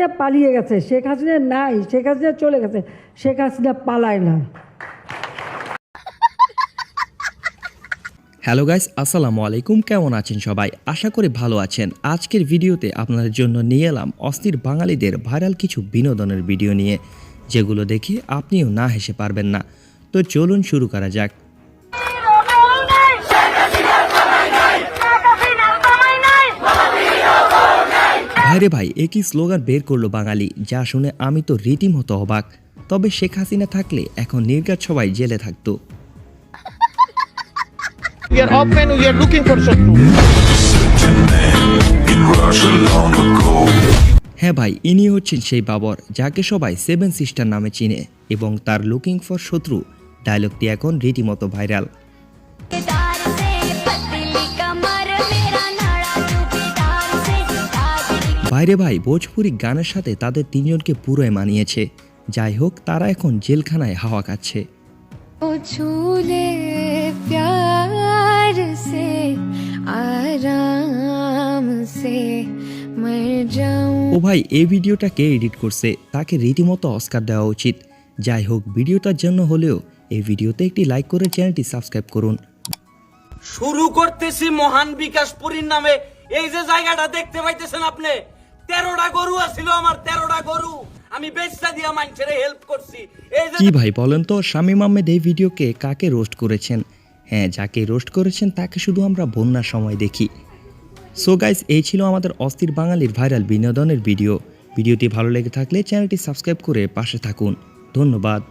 হাসিনা পালিয়ে গেছে, শেখ হাসিনা নাই, শেখ হাসিনা চলে গেছে, শেখ হাসিনা পালায় না। হ্যালো গাইস, আসসালামু আলাইকুম। কেমন আছেন সবাই? আশা করি ভালো আছেন। আজকের ভিডিওতে আপনাদের জন্য নিয়ে এলাম অস্থির বাঙালিদের ভাইরাল কিছু বিনোদনের ভিডিও নিয়ে, যেগুলো দেখে আপনিও না হেসে পারবেন না। তো চলুন শুরু করা যাক। ভাইরে ভাই, একই স্লোগান বের করলো বাঙালি, যা শুনে আমি তো রীতিমতো অবাক। তবে শেখ হাসিনা থাকলে এখন নির্ঘাত সবাই জেলে থাকতো। We are open, we are looking for Shotru. হ্যাঁ ভাই, ইনি হচ্ছেন সেই বাবর যাকে সবাই 7 সিস্টার নামে চিনে, এবং তার লুকিং ফর শত্রু ডায়লগটি এখন রীতিমতো ভাইরাল। বাইরে ভাই, ভোজপুরি গানের সাথে তাদের তিনজনকে পুরোই মানিয়েছে। যাই হোক, তারা এখন জেলখানায় হাওয়া খাচ্ছে। ও ভাই, এই ভিডিওটা কে এডিট করছে? তাকে রীতিমতো অস্কার দেওয়া উচিত। যাই হোক, ভিডিওটার জন্য হলেও এই ভিডিওতে একটি লাইক করে চ্যানেলটি সাবস্ক্রাইব করুন। শুরু করতেছি মহান বিকাশপুরীর নামে। এই যে জায়গাটা দেখতে পাইতেছেন আপনি, 13টা গরু আছিল আমার, 13টা গরু আমি বেচা দিয়া মানুষের হেল্প করছি। এই যে কি ভাই বলেন তো, শামীম আহমেদ এই ভিডিওকে কাকে রোস্ট করেছেন? হ্যাঁ, যাকে রোস্ট করেছেন তাকে শুধু আমরা বন্যার সময় দেখি। সো গাইস, এই ছিল আমাদের অস্থির বাঙালির ভাইরাল বিনোদনের ভিডিওটি ভালো লেগে থাকলে চ্যানেলটি সাবস্ক্রাইব করে পাশে থাকুন। ধন্যবাদ।